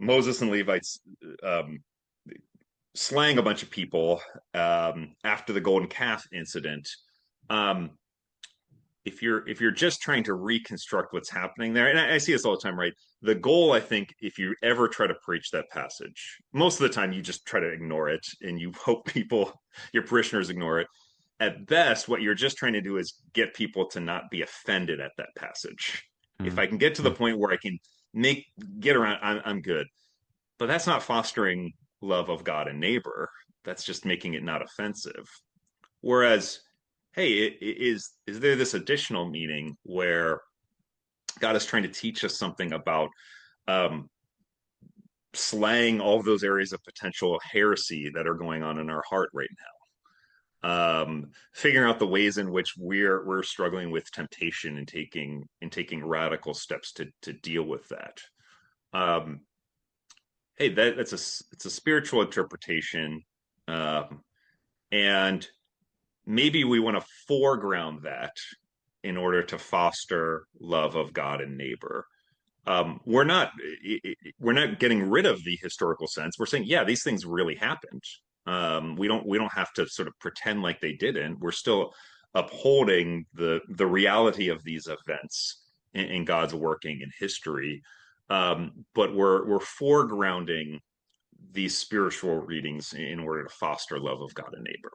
Moses and Levites um, slaying a bunch of people after the golden calf incident. Um, if you're just trying to reconstruct what's happening there, and I see this all the time, right? The goal, I think, if you ever try to preach that passage, most of the time you just try to ignore it, and you hope people, your parishioners, ignore it. At best, what you're just trying to do is get people to not be offended at that passage. If Mm, I can get to the mm, point where I can make get around, I'm good. But that's not fostering love of God and neighbor. That's just making it not offensive. Whereas, hey, is there this additional meaning where God is trying to teach us something about um, slaying all of those areas of potential heresy that are going on in our heart right now? Figuring out the ways in which we're struggling with temptation and taking radical steps to deal with that. Um, hey, it's a spiritual interpretation, um, and maybe we want to foreground that in order to foster love of God and neighbor. We're not we're not getting rid of the historical sense. We're saying, yeah, these things really happened. We don't have to sort of pretend like they didn't. We're still upholding the reality of these events in God's working in history. But we're foregrounding these spiritual readings in order to foster love of God and neighbor.